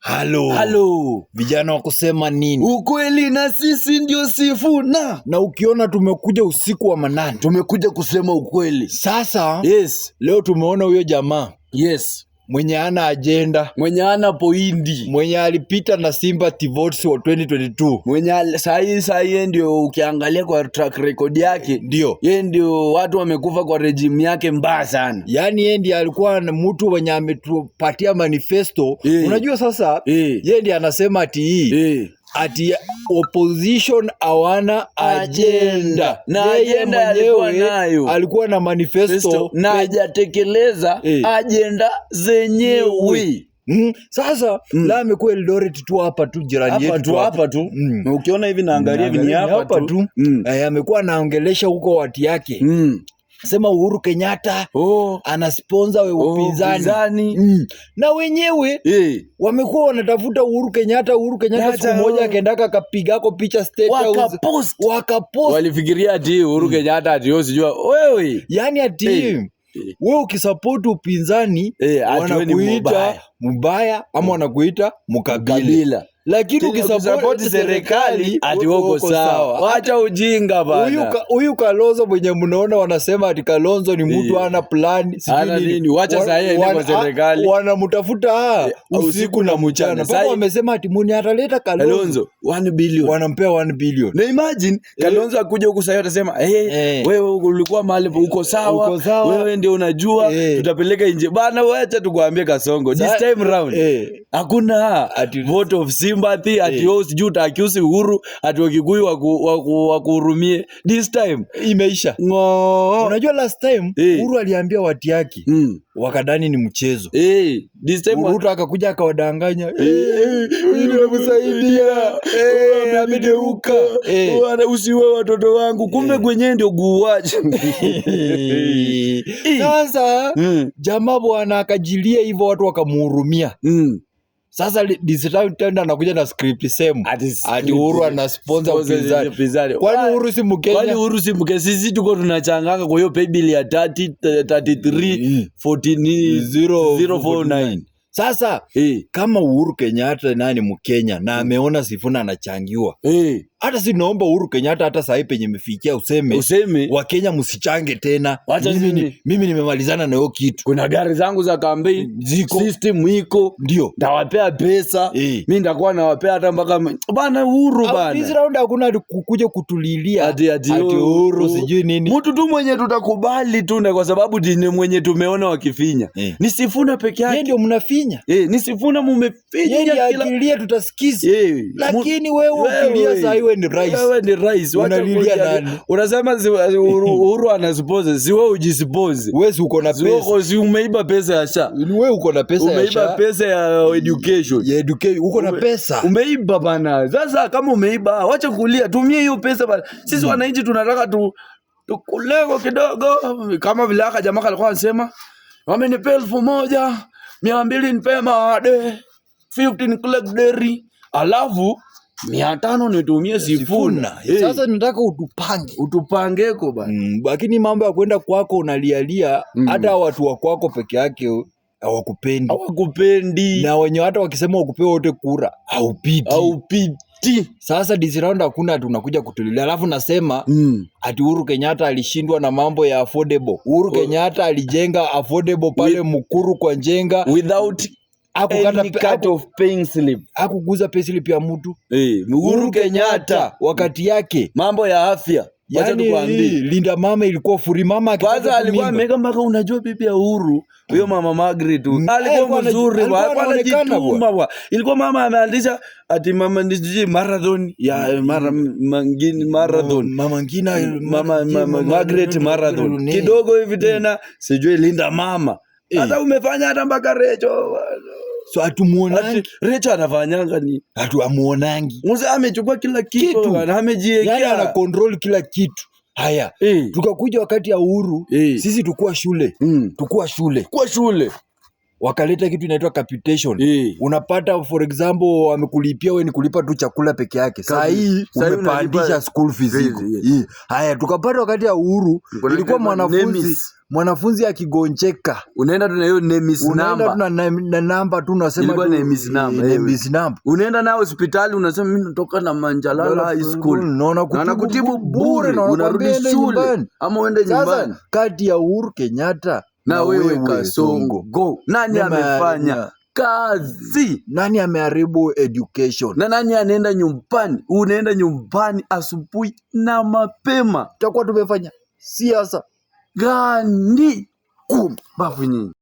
Halo. Vijana wa kusema nini? Ukweli na sisi ndio Sifuna. Na ukiona tumekuja usiku wa manane, tumekuja kusema ukweli. Sasa leo tumeona huyo jamaa mwenye ana agenda, mwenye ana poindi, mwenye alipita na sympathy votes wa 2022, mwenye sahi ndio ukiangalia kwa track record yake, ndio yeye ndio watu wamekufa kwa regime yake mbaya sana. Yani yeye ndiye alikuwa mtu mwenye ametupatia manifesto. Unajua sasa yeye ndiye anasema ati opposition hawana agenda, na agenda alikuwa na manifesto na hajatekeleza agenda zenyewe. Sasa la amekuwa Eldoret tu hapa tu jirani yetu hapa tu. Ukiona hivi naangalia hivi ni hapa tu. Amekuwa anaongelesha huko watu yake. Sema Uhuru Kenyatta ana sponsor upinzani. Na wenyewe wamekuwa wanatafuta Uhuru Kenyatta siku moja akaendaka akapigako picha State House wakapost. Walifikiria ati Uhuru Kenyatta ati sijua wewe. Yani ati wewe ukisupport upinzani wanakuita mbaya ama wanakuita mkabila. Lakini ukisupport serikali ati wako sawa. Acha ujinga bana. Huyu Kalonzo mwenye mnaona wanasema ati Kalonzo ni mtu ana plan, sijui nini. Acha sasa yeye kwa serikali. Wanamtafuta usiku na mchana. Sasa wamesema ati muni ataleta Kalonzo 1 billion. Wanampea 1 billion. Na imagine Kalonzo akuja huko sasa atasema wewe ulikuwa mahali uko sawa. Wewe ndio unajua tutapeleka nje. Bana wacha tukwambie Kasongo. This time round hakuna vote of sympathy ati sijui utakiusi Uhuru ati Wakikuyu wakuhurumie. This time imeisha. Unajua last time Uhuru aliambia watu yake wakadani ni mchezo. This time Uhuru akakuja akawadanganya. Mimi nakusaidia. Amegeuka. Usiwe watoto wangu. Kumbe kwenye ndio guaje. Sasa jamaa bwana akajilia hivyo watu wakamhurumia. Sasa disitanda anakuja na script same ati Uhuru ana sponsor upinzani. Kwani Uhuru si Mkenya? Kwani Uhuru si Mkenya? Sisi tuko tunachanganga kwa hiyo pay bill ya 33 14049. Sasa kama Uhuru Kenyatta nani Mkenya na ameona Sifuna anachangiwa. Hata si naomba Uhuru Kenyatta hata sasa penye imefikia useme Wakenya msichange tena. Mimi nimemalizana na hiyo kitu. Kuna gari zangu za campaign ziko, system iko, ndio ndawapea pesa. Mimi ndakuwa nawapea hata mpaka bana Uhuru bana. This round hakuna kukuja kutulilia ati Uhuru sijui nini. Mtu tu mwenye tutakubali tu na kwa sababu ni mwenye tumeona wakifinya. Ni Sifuna peke yake. Yeye ndio mnafinya. Ni Sifuna mumefinya kila akilia tutasikiza. Lakini wewe ukilia sasa wewe ni rais. Wewe ni rais. Unalilia nani? Unasema Uhuru anasuppose, si wewe ujispose. Wewe uko na pesa. Si umeiba pesa ya SHA. Wewe uko na pesa ya SHA. Umeiba pesa ya education. Ya education uko na pesa. Umeiba bana. Sasa kama umeiba, acha kulia, tumie hiyo pesa bana. Sisi wananchi tunataka tukulego kidogo. Kama vile aka jamaa alikuwa anasema, wamenipa 1,200 nipe maade, 15 collect dairy, alafu 500 nitumie Sifuna. Sasa nataka utupangeko bana. Lakini mambo ya kwenda kwako unalialia hata watu wa kwako peke yake hawakupendi. Na wenye hata wakisema wakupewa wote kura haupiti. Sasa this round hakuna tunakuja kutulilia. Alafu nasema ati Uhuru Kenyatta alishindwa na mambo ya affordable. Uhuru Kenyatta alijenga affordable pale Mukuru kwa Njenga without cut of paying slip. Hakuguza pay slip ya mtu. Uhuru Kenyatta wakati yake mambo ya afya. Yani Linda mama ilikuwa free. Mama kwanza alikuwa ameka mpaka unajua bibi ya Uhuru huyo mama Margaret alikuwa mzuri bwana. Ilikuwa mama ameandisha ati mama ndiji marathon ya marathon mama ngina mama Margaret marathon kidogo hivi tena sijui Linda mama. Hata umefanya hata mpaka Recho. So atumuonangi. Recho anafanyanga ni amuonangi. Mzee amechukua kila kitu na amejiwekea. Yani ana control kila kitu. Haya. Tukakuja wakati ya Uhuru, sisi tukua shule. Kwa shule. wakaleta kitu inaitwa capitation. Unapata for example wamekulipia wewe ni kulipa tu chakula peke yake. Saa hii umepandisha school fees. Haya tukapata wakati ya uhuru ilikuwa mwanafunzi akigonjeka unaenda tu na hiyo NEMIS number. Unaenda tu na namba tu unasema tu NEMIS number. Unaenda na hospitali unasema mimi natoka na Manjalala High School. Na kutibu bure na unarudi shule ama uende nyumbani. Sasa kati ya Uhuru Kenyatta na wewe Kasongo, nani amefanya kazi? Nani ameharibu education? Na nani anaenda nyumbani? Unaenda nyumbani asubuhi na mapema. Tutakuwa tumefanya siasa gani? Bafu nyinyi.